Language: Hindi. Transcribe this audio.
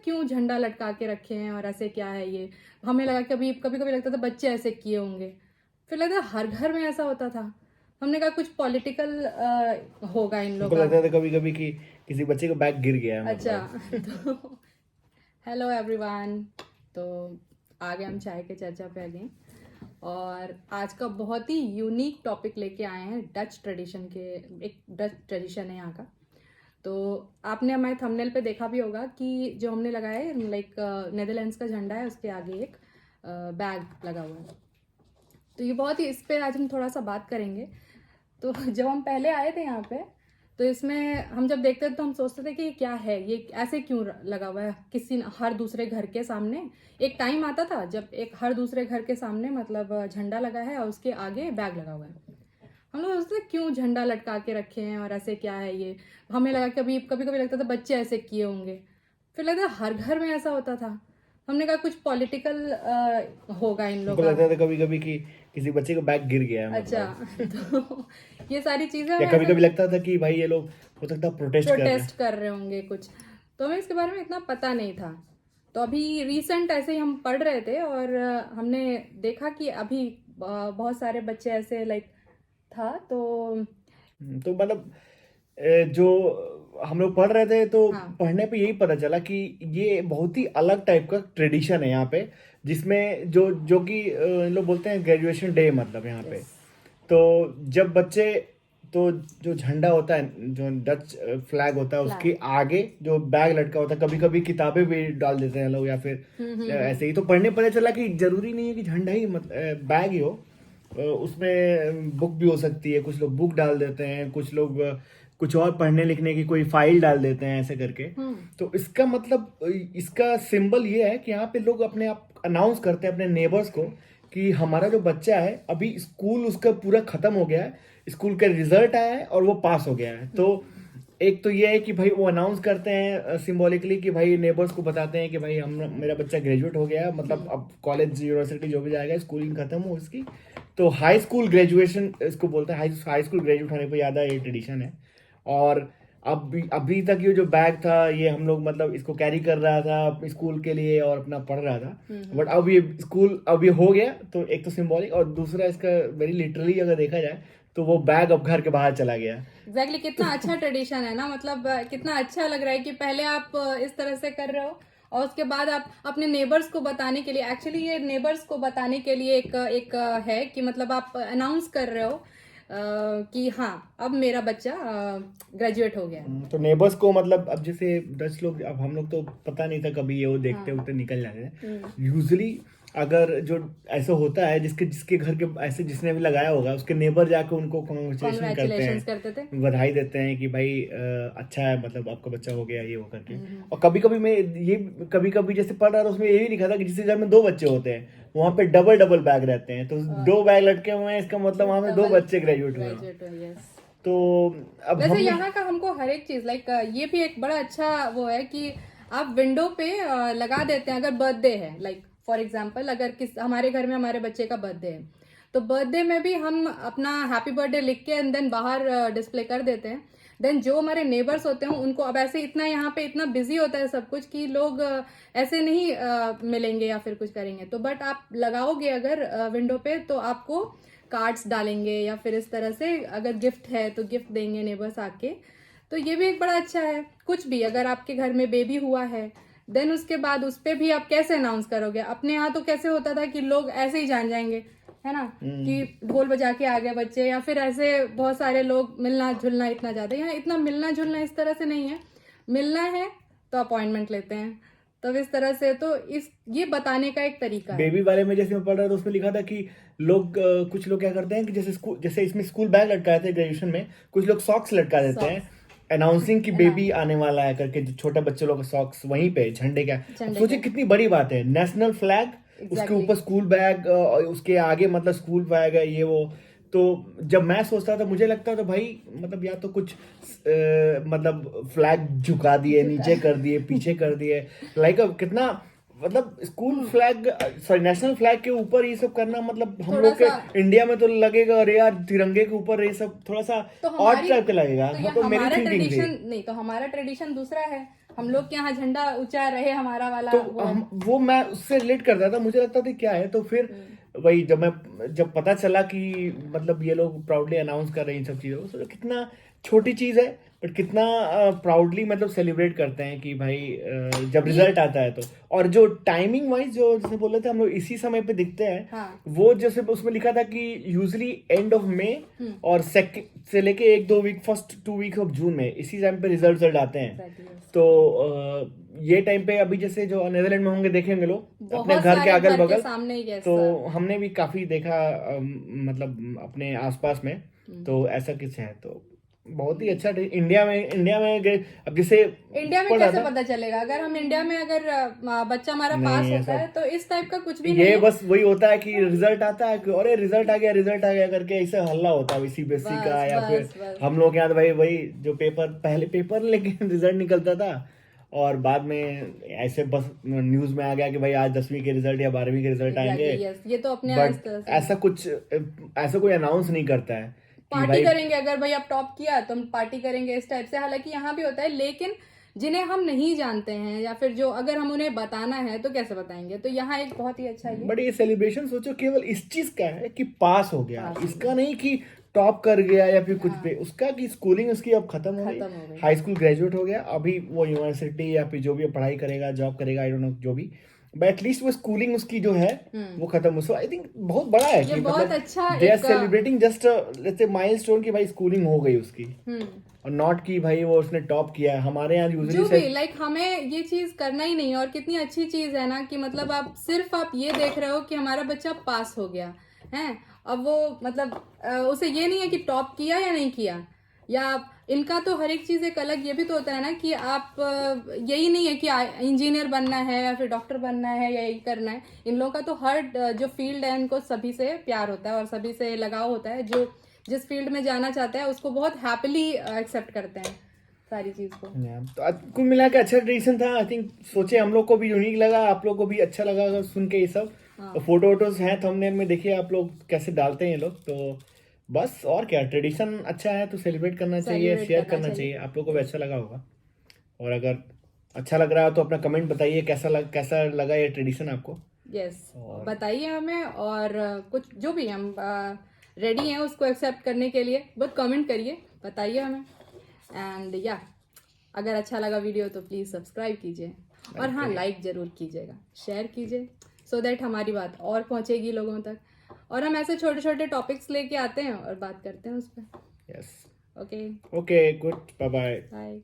क्यों झंडा लटका के रखे हैं और ऐसे क्या है ये। हमें लगा कभी कभी कभी लगता था बच्चे ऐसे किए होंगे, फिर लगता हर घर में ऐसा होता था। हमने कहा कुछ पॉलिटिकल होगा इन लोग हमको का। लगता था कभी कभी कि किसी बच्चे का बैग गिर गया है अच्छा मतलब। तो हेलो एवरीवन। तो आगे हम चाय के चर्चा पे आ गए और आज का बहुत ही यूनिक टॉपिक लेके आए हैं। डच ट्रेडिशन के, एक डच ट्रेडिशन है यहाँ का। तो आपने हमारे थंबनेल पे देखा भी होगा कि जो हमने लगाया है लाइक नेदरलैंड्स का झंडा है, उसके आगे एक बैग लगा हुआ है। तो ये बहुत ही, इस पे आज हम थोड़ा सा बात करेंगे। तो जब हम पहले आए थे यहाँ पे, तो इसमें हम जब देखते थे तो हम सोचते थे कि ये क्या है, ये ऐसे क्यों लगा हुआ है किसी हर दूसरे घर के सामने। एक टाइम आता था जब एक हर दूसरे घर के सामने मतलब झंडा लगा है और उसके आगे बैग लगा हुआ है। हम लोग सोचते थे क्यों झंडा लटका के रखे हैं और ऐसे क्या है ये। हमें लगा कभी कभी कभी लगता था बच्चे ऐसे किए होंगे, फिर लगता हर घर में ऐसा होता था। हमने कहा कुछ पॉलिटिकल होगा इन लोग हमको का। लगता था कभी कभी कि किसी बच्चे का बैग गिर गया है अच्छा मतलब। तो ये सारी चीजें या हमें कभी ऐसे कभी लगता था कि भाई ये लोग हो सकता है प्रोटेस्ट कर रहे हैं। प्रोटेस्ट कर रहे होंगे कुछ। तो हमें इसके बारे में इतना पता नहीं था। तो अभी रिसेंट ऐसे ही हम पढ़ रहे थे और हमने देखा कि अभी बहुत सारे बच्चे ऐसे लाइक था। तो तो मतलब जो हम लोग पढ़ रहे थे तो हाँ, पढ़ने पे यही पता चला कि ये बहुत ही अलग टाइप का ट्रेडिशन है यहाँ पे, जिसमें जो जो कि इन लोग बोलते हैं ग्रेजुएशन डे मतलब यहाँ पे। यस, तो जब बच्चे, तो जो झंडा होता है, जो डच फ्लैग होता है, फ्लैग। उसके आगे जो बैग लटका होता है, कभी कभी किताबें भी डाल देते हैं लोग या फिर ऐसे ही। तो पढ़ने पता चला कि जरूरी नहीं है कि झंडा ही बैग ही हो। उसमें बुक भी हो सकती है, कुछ लोग बुक डाल देते हैं, कुछ लोग कुछ और पढ़ने लिखने की कोई फाइल डाल देते हैं ऐसे करके। तो इसका मतलब, इसका सिंबल ये है कि यहाँ पे लोग अपने आप अनाउंस करते हैं अपने नेबर्स को कि हमारा जो बच्चा है अभी स्कूल उसका पूरा खत्म हो गया है, स्कूल का रिजल्ट आया है और वो पास हो गया है। तो एक तो ये है कि भाई वो अनाउंस करते हैं सिंबॉलिकली कि भाई नेबर्स को बताते हैं कि भाई हम, मेरा बच्चा ग्रेजुएट हो गया है, मतलब अब कॉलेज यूनिवर्सिटी जो भी जाएगा, स्कूलिंग खत्म हो उसकी। तो हाई स्कूल ग्रेजुएशन इसको बोलते हैं, हाई स्कूल ग्रेजुएट होने पर ज़्यादा ये ट्रेडिशन है। और अभी तक ये जो बैग था ये हम लोग मतलब इसको कैरी कर रहा था अपने स्कूल के लिए और अपना पढ़ रहा था। बट अब ये स्कूल अब ये हो गया, तो एक तो सिंबॉलिक और दूसरा इसका वेरी लिटरली अगर देखा जाए तो वो बैग अब घर के बाहर चला गया। एग्जैक्टली कितना अच्छा ट्रेडिशन है ना। मतलब कितना अच्छा लग रहा है कि पहले आप इस तरह से कर रहे हो और उसके बाद आप अपने नेबर्स को बताने के लिए, एक्चुअली ये नेबर्स को बताने के लिए एक है कि मतलब आप अनाउंस कर रहे हो कि हाँ अब मेरा बच्चा ग्रेजुएट हो गया है। तो नेबर्स को मतलब, अब जैसे डच लोग, अब हम लोग तो पता नहीं था कभी, ये वो देखते हाँ। उठते निकल जाते हैं यूजुअली। अगर जो ऐसा होता है जिसके जिसके घर के ऐसे जिसने भी लगाया होगा, उसके नेबर जाके उनको कॉन्ग्रेचुलेशन करते कॉन्ग्रेचुलेशन हैं, करते थे। बधाई देते हैं कि भाई अच्छा है, मतलब आपका बच्चा हो गया ये वो करके। और कभी कभी मैं ये, कभी कभी जैसे पढ़ रहा था उसमें ये भी लिखा था कि जिस घर में दो बच्चे होते हैं वहां पे डबल डबल बैग रहते हैं, तो दो बैग लटके हुए हैं, इसका मतलब वहां में दो डबल बच्चे ग्रेजुएट हुए हैं। ग्रेजुएट हो, यस। तो अब वैसे हमने, यहाँ का हमको हर एक चीज लाइक ये भी एक बड़ा अच्छा वो है कि आप विंडो पे लगा देते हैं। अगर बर्थडे है, लाइक फॉर एग्जांपल अगर किस हमारे घर में हमारे बच्चे का बर्थडे है, तो बर्थडे में भी हम अपना हैप्पी बर्थडे लिख के एंड देन बाहर डिस्प्ले कर देते हैं। देन जो हमारे नेबर्स होते हैं उनको, अब ऐसे इतना यहाँ पे इतना बिजी होता है सब कुछ कि लोग ऐसे नहीं मिलेंगे या फिर कुछ करेंगे। तो बट आप लगाओगे अगर विंडो पे तो आपको कार्ड्स डालेंगे या फिर इस तरह से अगर गिफ्ट है तो गिफ्ट देंगे नेबर्स आके। तो ये भी एक बड़ा अच्छा है। कुछ भी अगर आपके घर में बेबी हुआ है, देन उसके बाद उस पे भी आप कैसे अनाउंस करोगे। अपने यहाँ तो कैसे होता था कि लोग ऐसे ही जान जाएंगे, है ना, कि ढोल बजा के आ गए बच्चे, या फिर ऐसे बहुत सारे लोग मिलना जुलना इतना ज्यादा। यहाँ इतना मिलना जुलना इस तरह से नहीं है। मिलना है तो अपॉइंटमेंट लेते हैं। तब इस तरह से तो इस ये बताने का एक तरीका है। बेबी वाले में जैसे मैं पढ़ रहा था उसमें लिखा था कि लोग कुछ लोग क्या करते हैं कि जैसे स्कूल, जैसे इसमें स्कूल बैग लटकाए थे ग्रेजुएशन में, कुछ लोग सॉक्स लटका देते हैं सॉक्स, अनाउंसिंग कि है ना, बेबी आने वाला है करके, जो छोटे बच्चे लोग सॉक्स वहीं पे झंडे का। अब झंडे सोचिए के। कितनी बड़ी बात है, नेशनल फ्लैग, उसके एग्जैक्टली। ऊपर स्कूल बैग, और उसके आगे मतलब स्कूल बैग है ये वो। तो जब मैं सोचता था मुझे लगता था भाई मतलब या तो कुछ मतलब फ्लैग झुका दिए, झुका। नीचे कर दिए, पीछे कर दिए, लाइक कितना मतलब school flag, sorry national flag के ऊपर ये सब करना, मतलब हम थोड़ा लोग सा के इंडिया में तो लगेगा अरे यार तिरंगे के ऊपर ये सब थोड़ा सा तो ऑड हमारी टाइप का लगेगा। तो हाँ, ये तो मेरी हमारा थिंकिंग थी। ट्रेडिशन नहीं, तो हमारा ट्रेडिशन दूसरा है। हम लोग के यहाँ झंडा ऊंचा रहे हमारा वाला तो वो है। वो मैं उससे रिलेट करता था, मुझे लगता था क्या है, तो फिर वही जब पता चला कि मतलब ये लोग प्राउडली अनाउंस कर रहे हैं इन सब चीज़ों को, तो कितना छोटी चीज़ है बट कितना प्राउडली मतलब सेलिब्रेट करते हैं कि भाई जब रिजल्ट आता है तो। और जो टाइमिंग वाइज जो जैसे बोल रहे थे हम लोग इसी समय पे दिखते हैं, हाँ। वो जैसे उसमें लिखा था कि यूजली एंड ऑफ मई और सेकंड से लेके 1-2 week, first 2 week of June में इसी टाइम पे रिजल्ट आते हैं। Exactly, yes. तो ये टाइम पे अभी जैसे जो नीदरलैंड में होंगे देखेंगे लोग अपने बहुत घर के सारे अगल घर के बगल, सामने ही yes, तो sir. हमने भी काफी देखा मतलब अपने आसपास में, तो ऐसा कुछ है। तो बहुत ही अच्छा इंडिया में अब जैसे इंडिया में पढ़ रहा कैसे था, पता चलेगा अगर हम इंडिया में अगर बच्चा हमारा नहीं, पास होता ऐसा है तो इस टाइप का कुछ भी नहीं ये है। बस वही होता है कि रिजल्ट आता है कि अरे रिजल्ट आ गया करके ऐसे हल्ला होता है सीबीएसई का, बस या फिर बस हम लोग यहाँ तो भाई वही जो पहले पेपर लेकिन रिजल्ट निकलता था, और बाद में ऐसे बस न्यूज में आ गया कि भाई आज 10वीं के रिजल्ट या 12वीं के रिजल्ट आएंगे। Exactly, yes. ये तो अपने बट इस तरह से ऐसा कोई अनाउंस नहीं करता है कि पार्टी भाई करेंगे अगर भाई आप टॉप किया तो हम पार्टी करेंगे इस टाइप से। हालांकि यहाँ भी होता है, लेकिन जिन्हें हम नहीं जानते हैं या फिर जो अगर हम उन्हें बताना है तो कैसे बताएंगे, तो यहाँ एक बहुत ही अच्छा ये बट ये सेलिब्रेशन सोचो केवल इस चीज का है कि पास हो गया, पास हो इसका नहीं कि टॉप कर गया या फिर कुछ हाँ। पे, उसका कि स्कूलिंग उसकी अब खत्म हो खत्म हो गई, गई। हाई स्कूल ग्रेजुएट हो गया, अभी वो यूनिवर्सिटी या फिर जो भी पढ़ाई करेगा, जॉब करेगा, आई डोंट नो जो भी, बट एटलीस्ट वो स्कूलिंग उसकी जो है वो खत्म हो। सो आई थिंक बहुत बड़ा है ये कि बहुत मतलब अच्छा दे आर एक celebrating just let's say milestone कि भाई स्कूलिंग हो गई उसकी, और नॉट कि भाई वो उसने टॉप किया है। हमारे यहाँ जो यूजुअली भी लाइक हमें ये चीज करना ही नहीं है। और कितनी अच्छी चीज है ना कि मतलब आप सिर्फ आप ये देख रहे हो कि हमारा बच्चा पास हो गया है। अब वो मतलब उसे ये नहीं है कि टॉप किया या नहीं किया, या इनका तो हर एक चीज एक अलग ये भी तो होता है ना कि आप यही नहीं है कि इंजीनियर बनना है या फिर डॉक्टर बनना है या यही करना है। इन लोगों का तो हर जो फील्ड है इनको सभी से प्यार होता है और सभी से लगाव होता है। जो जिस फील्ड में जाना चाहता है उसको बहुत हैप्पीली एक्सेप्ट करते हैं सारी चीज को। तो कुल मिला के अच्छा ट्रेडिशन था। आई थिंक सोचे हम लोग को भी यूनिक लगा, आप लोग को भी अच्छा लगा अगर सुन के ये सब। तो फोटो वोटोज हैं थंबनेल में, देखिए आप लोग कैसे डालते हैं ये लोग। तो बस और क्या, ट्रेडिशन अच्छा है तो सेलिब्रेट करना चाहिए, Celebrate शेयर करना करना चाहिए। चाहिए। आप लोग को भी अच्छा लगा होगा, और अगर अच्छा लग रहा है तो अपना कमेंट बताइए कैसा लगा ये ट्रेडिशन आपको। यस बताइए हमें। और कुछ जो भी हम रेडी हैं उसको एक्सेप्ट करने के लिए, बस कमेंट करिए, बताइए हमें। एंड या अगर अच्छा लगा वीडियो तो प्लीज़ सब्सक्राइब कीजिए, और हाँ लाइक ज़रूर कीजिएगा, शेयर कीजिए, सो दैट हमारी बात और पहुँचेगी लोगों तक। और हम ऐसे छोटे छोटे टॉपिक्स लेके आते हैं और बात करते हैं उस पर। Yes, okay okay, good, bye bye. Bye.